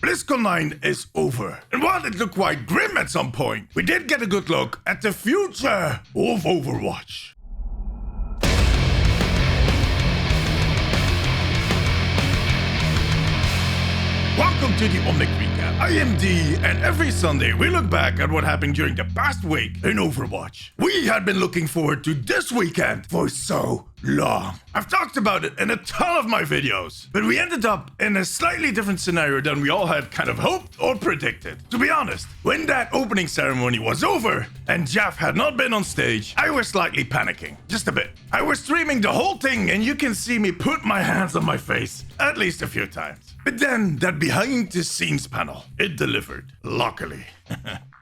BLIZZCON is over, and while it looked quite grim at some point, we did get a good look at the future of Overwatch. Welcome to the Omnic Recap. I am D, and every Sunday we look back at what happened during the past week in Overwatch. We had been looking forward to this weekend for so long. I've talked about it in a ton of my videos, but we ended up in a slightly different scenario than we all had kind of hoped or predicted. To be honest, when that opening ceremony was over and Jeff had not been on stage, I was slightly panicking, just a bit. I was streaming the whole thing and you can see me put my hands on my face at least a few times. But then that behind the scenes panel, it delivered, luckily.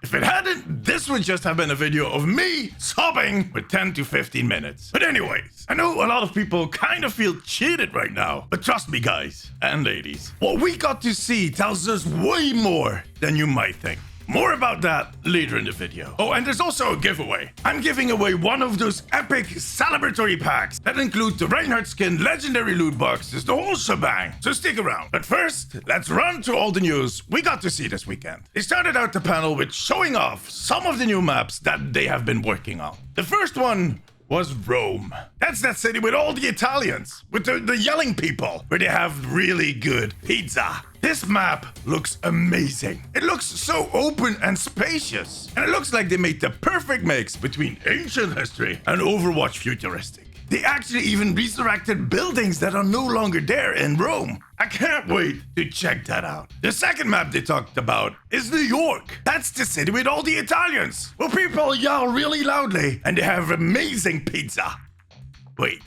If it hadn't, this would just have been a video of me sobbing for 10 to 15 minutes. But anyways, I know a lot of people kind of feel cheated right now, but trust me guys and ladies, what we got to see tells us way more than you might think. More about that later in the video. Oh, and there's also a giveaway. I'm giving away one of those epic celebratory packs that include the Reinhardt skin, legendary loot boxes, the whole shebang. So stick around. But first, let's run to all the news we got to see this weekend. They started out the panel with showing off some of the new maps that they have been working on. The first one was Rome. That's that city with all the Italians, with the yelling people, where they have really good pizza. This map looks amazing. It looks so open and spacious. And it looks like they made the perfect mix between ancient history and Overwatch futuristic. They actually even resurrected buildings that are no longer there in Rome. I can't wait to check that out. The second map they talked about is New York. That's the city with all the Italians, where people yell really loudly and they have amazing pizza. Wait,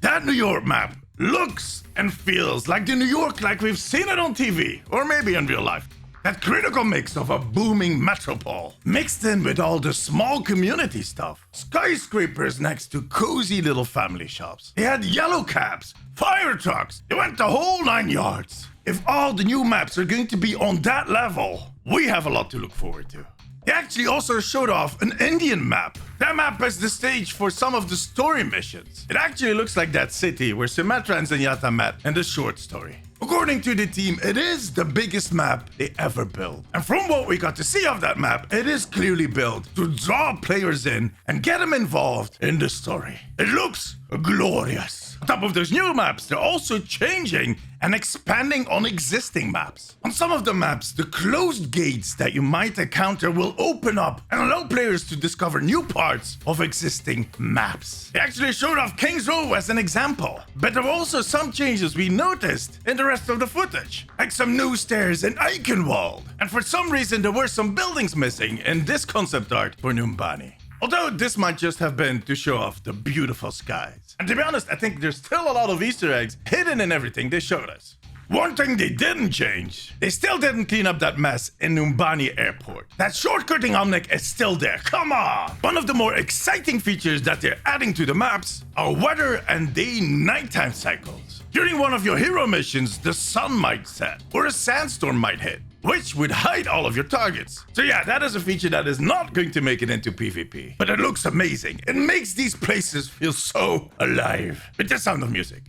that New York map looks and feels like the New York like we've seen it on TV, or maybe in real life. That critical mix of a booming metropole, mixed in with all the small community stuff. Skyscrapers next to cozy little family shops. They had yellow cabs, fire trucks. They went the whole 9 yards. If all the new maps are going to be on that level, we have a lot to look forward to. They actually also showed off an Indian map. That map is the stage for some of the story missions. It actually looks like that city where Symmetra and Zenyatta met in the short story. According to the team, it is the biggest map they ever built. And from what we got to see of that map, it is clearly built to draw players in and get them involved in the story. It looks glorious. On top of those new maps, they're also changing and expanding on existing maps. On some of the maps, the closed gates that you might encounter will open up and allow players to discover new parts of existing maps. They actually showed off King's Row as an example, but there were also some changes we noticed in the rest of the footage, like some new stairs in Eichenwald. And for some reason, there were some buildings missing in this concept art for Numbani. Although this might just have been to show off the beautiful skies. And to be honest, I think there's still a lot of Easter eggs hidden in everything they showed us. One thing they didn't change, they still didn't clean up that mess in Numbani Airport. That shortcutting Omnic is still there, come on! One of the more exciting features that they're adding to the maps are weather and day-nighttime cycles. During one of your hero missions, the sun might set, or a sandstorm might hit, which would hide all of your targets. So yeah, that is a feature that is not going to make it into PvP. But it looks amazing. It makes these places feel so alive. With the sound of music.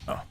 Oh.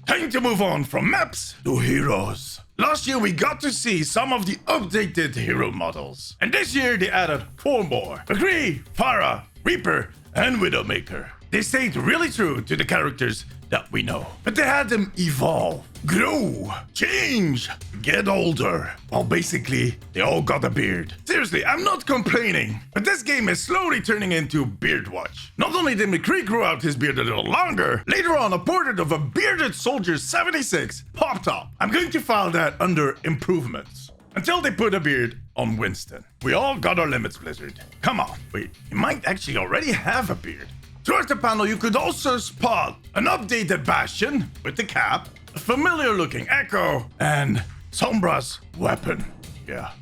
Time to move on from maps to heroes. Last year we got to see some of the updated hero models. And this year they added 4 more. McCree, Pharah, Reaper, and Widowmaker. They stayed really true to the characters that we know. But they had them evolve, grow, change, get older. Well, basically, they all got a beard. Seriously, I'm not complaining, but this game is slowly turning into Beardwatch. Not only did McCree grow out his beard a little longer, later on a portrait of a bearded soldier 76 popped up. I'm going to file that under improvements. Until they put a beard on Winston. We all got our limits, Blizzard. Come on, wait, you might actually already have a beard. Throughout the panel, you could also spot an updated Bastion with the cap, a familiar looking Echo, and Sombra's weapon. Yeah,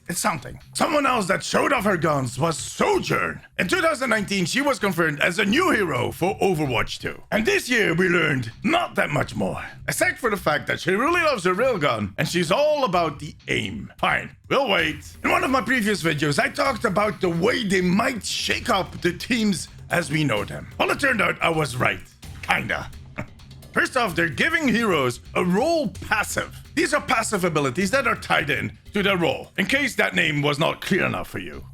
it's something. Someone else that showed off her guns was Sojourn. In 2019, she was confirmed as a new hero for Overwatch 2. And this year, we learned not that much more. Except for the fact that she really loves her railgun, and she's all about the aim. Fine, we'll wait. In one of my previous videos, I talked about the way they might shake up the teams as we know them. Well, it turned out I was right. Kinda. First off, they're giving heroes a role passive. These are passive abilities that are tied in to their role, in case that name was not clear enough for you.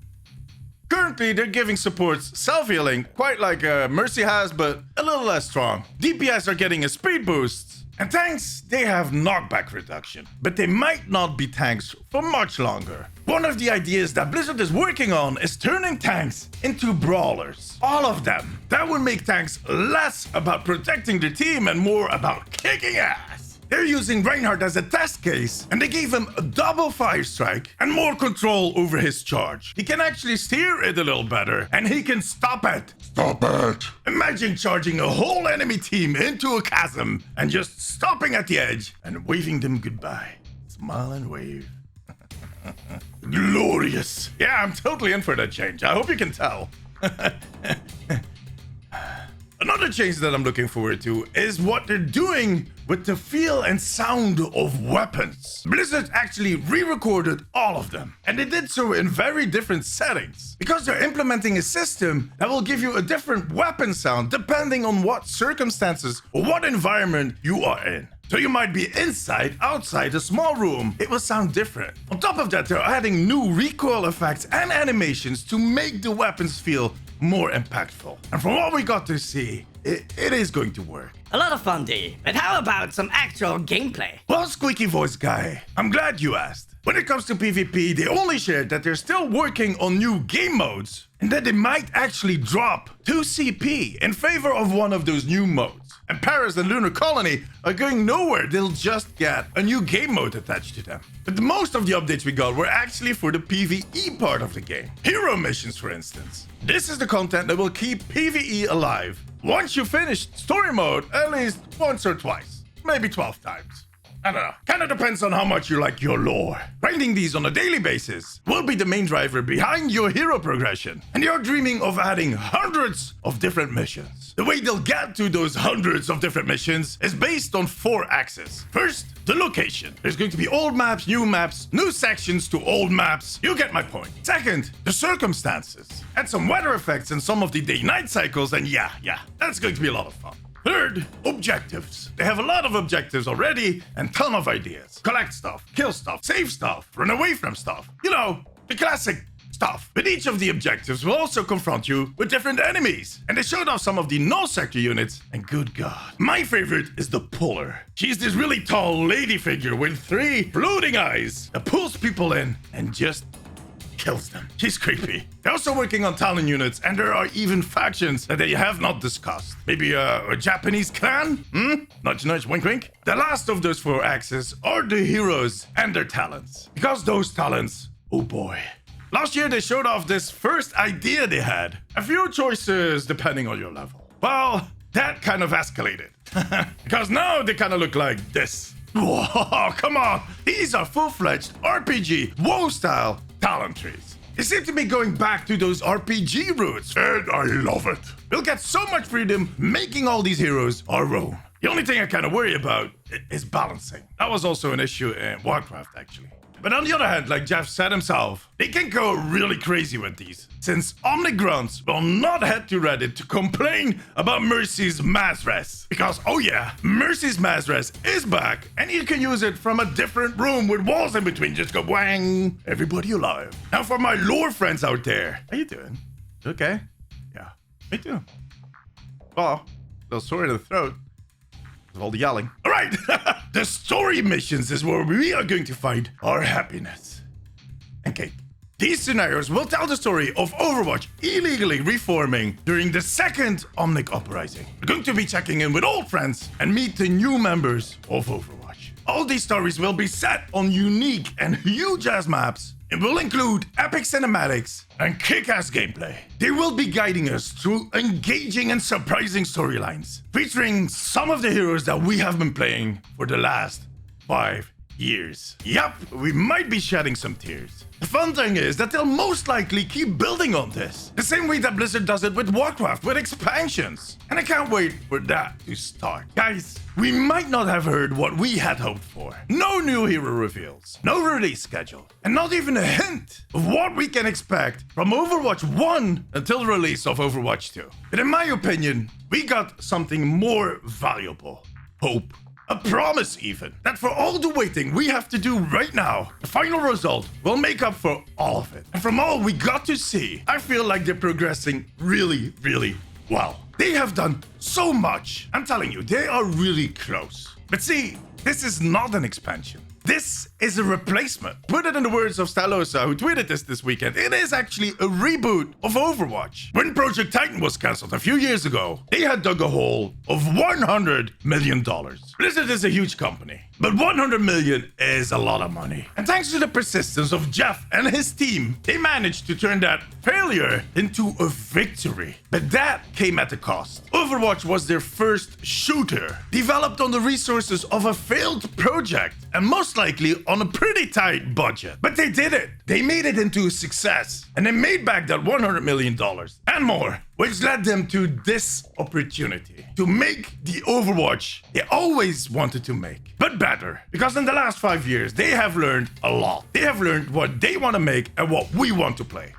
Currently, they're giving supports self-healing, quite like Mercy has, but a little less strong. DPS are getting a speed boost, and tanks, they have knockback reduction, but they might not be tanks for much longer. One of the ideas that Blizzard is working on is turning tanks into brawlers. All of them. That would make tanks less about protecting the team and more about kicking ass. They're using Reinhardt as a test case, and they gave him a double fire strike and more control over his charge. He can actually steer it a little better, and he can stop it. Stop it! Imagine charging a whole enemy team into a chasm and just stopping at the edge and waving them goodbye. Smile and wave. Glorious. Yeah, I'm totally in for that change. I hope you can tell. Another change that I'm looking forward to is what they're doing with the feel and sound of weapons. Blizzard actually re-recorded all of them, and they did so in very different settings, because they're implementing a system that will give you a different weapon sound depending on what circumstances or what environment you are in. So you might be inside, outside, a small room, it will sound different. On top of that, they're adding new recoil effects and animations to make the weapons feel more impactful. And from what we got to see, it is going to work. A lot of fun, D. But how about some actual gameplay? Well, squeaky voice guy, I'm glad you asked. When it comes to PvP, they only shared that they're still working on new game modes and that they might actually drop 2 CP in favor of one of those new modes. And Paris and Lunar Colony are going nowhere. They'll just get a new game mode attached to them. But most of the updates we got were actually for the PvE part of the game. Hero missions, for instance. This is the content that will keep PvE alive once you finish story mode at least once or twice, maybe 12 times. I don't know. Kinda depends on how much you like your lore. Grinding these on a daily basis will be the main driver behind your hero progression. And you're dreaming of adding hundreds of different missions. The way they'll get to those hundreds of different missions is based on 4 axes. First, the location. There's going to be old maps, new sections to old maps. You get my point. Second, the circumstances. Add some weather effects and some of the day-night cycles, and yeah, that's going to be a lot of fun. Third, objectives. They have a lot of objectives already and ton of ideas. Collect stuff, kill stuff, save stuff, run away from stuff. You know, the classic stuff. But each of the objectives will also confront you with different enemies. And they showed off some of the null sector units, and good god. My favorite is the puller. She's this really tall lady figure with 3 floating eyes that pulls people in and just kills them. She's creepy. They're also working on talent units, and there are even factions that they have not discussed. Maybe a Japanese clan? Nudge, nudge, wink, wink. The last of those 4 axes are the heroes and their talents. Because those talents, oh boy. Last year, they showed off this first idea they had. A few choices depending on your level. Well, that kind of escalated. Because now they kind of look like this. Whoa, come on. These are full-fledged RPG, WoW-style talent trees. They seem to be going back to those RPG roots, and I love it. We'll get so much freedom making all these heroes our own. The only thing I kind of worry about is balancing. That was also an issue in Warcraft, actually. But on the other hand, like Jeff said himself, they can go really crazy with these, since Omnic grunts will not head to Reddit to complain about Mercy's mass res. Because, oh yeah, Mercy's mass res is back, and you can use it from a different room with walls in between. Just go wang, everybody alive. Now for my lore friends out there, how you doing? Okay? Yeah, me too. Well, a little sore in the throat. Of all the yelling. All right, the story missions is where we are going to find our happiness and cake. These scenarios will tell the story of Overwatch illegally reforming during the second Omnic uprising. We're going to be checking in with old friends and meet the new members of Overwatch. All these stories will be set on unique and huge-ass maps. It will include epic cinematics and kick-ass gameplay. They will be guiding us through engaging and surprising storylines, featuring some of the heroes that we have been playing for the last 5 years. Yup, we might be shedding some tears. The fun thing is that they'll most likely keep building on this, the same way that Blizzard does it with Warcraft, with expansions. And I can't wait for that to start. Guys, we might not have heard what we had hoped for. No new hero reveals, no release schedule, and not even a hint of what we can expect from Overwatch 1 until the release of Overwatch 2. But in my opinion, we got something more valuable. Hope a promise even, that for all the waiting we have to do right now, the final result will make up for all of it. And from all we got to see, I feel like they're progressing really, really well. They have done so much. I'm telling you, they are really close. But see, this is not an expansion. This is a replacement. Put it in the words of Stalosa, who tweeted this weekend. It is actually a reboot of Overwatch. When Project Titan was cancelled a few years ago, they had dug a hole of $100 million. Blizzard is a huge company, but 100 million is a lot of money. And thanks to the persistence of Jeff and his team, they managed to turn that failure into a victory. But that came at a cost. Overwatch was their first shooter, developed on the resources of a failed project, and most likely on a pretty tight budget. But they did it. They made it into a success, and they made back that $100 million and more, which led them to this opportunity to make the Overwatch they always wanted to make, but better. Because in the last 5 years, they have learned a lot. They have learned what they want to make and what we want to play.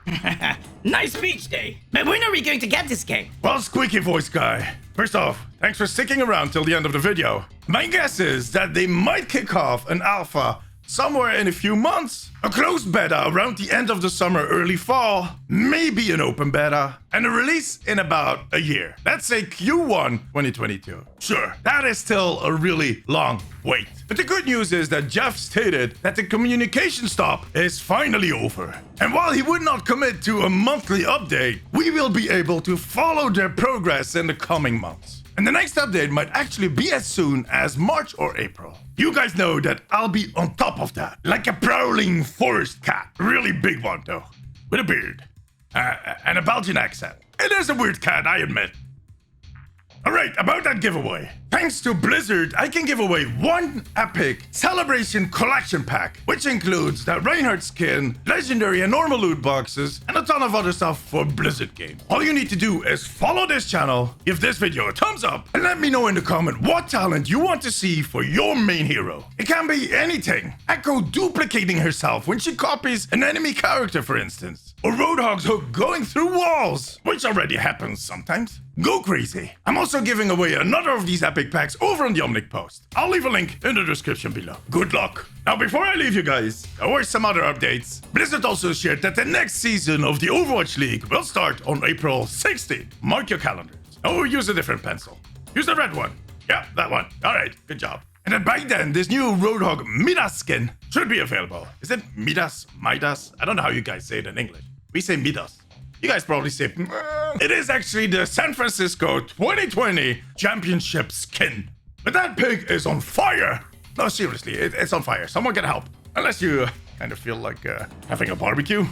Nice speech, Day. But when are we going to get this game? Well, squeaky voice guy, first off, thanks for sticking around till the end of the video. My guess is that they might kick off an alpha somewhere in a few months, a closed beta around the end of the summer, early fall, maybe an open beta, and a release in about a year. Let's say Q1 2022. Sure, that is still a really long wait. But the good news is that Jeff stated that the communication stop is finally over. And while he would not commit to a monthly update, we will be able to follow their progress in the coming months. And the next update might actually be as soon as March or April. You guys know that I'll be on top of that, like a prowling forest cat. Really big one though, with a beard and a Belgian accent. It is a weird cat, I admit. Alright, about that giveaway. Thanks to Blizzard, I can give away one epic celebration collection pack, which includes that Reinhardt skin, legendary and normal loot boxes, and a ton of other stuff for Blizzard games. All you need to do is follow this channel, give this video a thumbs up, and let me know in the comment what talent you want to see for your main hero. It can be anything. Echo duplicating herself when she copies an enemy character, for instance. Or Roadhog's hook going through walls, which already happens sometimes. Go crazy. I'm also giving away another of these epic packs over on the Omnic post. I'll leave a link in the description below. Good luck. Now, before I leave you guys, there were some other updates. Blizzard also shared that the next season of the Overwatch League will start on April 16th. Mark your calendars. Oh, use a different pencil. Use the red one. Yeah, that one. All right, good job. And then by then, this new Roadhog Midas skin should be available. Is it Midas? Midas? I don't know how you guys say it in English. We say Midas. You guys probably say, it is actually the San Francisco 2020 Championship skin. But that pig is on fire. No, seriously, it's on fire. Someone get help. Unless you kind of feel like having a barbecue.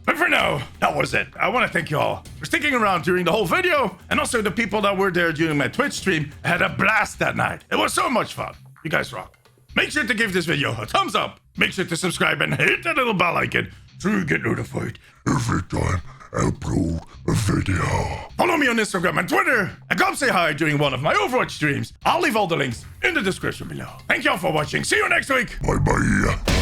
But for now, that was it. I want to thank you all for sticking around during the whole video. And also the people that were there during my Twitch stream. I had a blast that night. It was so much fun. You guys rock. Make sure to give this video a thumbs up. Make sure to subscribe and hit that little bell icon so you get notified every time I upload a video. Follow me on Instagram and Twitter, and come say hi during one of my Overwatch streams. I'll leave all the links in the description below. Thank y'all for watching. See you next week. Bye bye.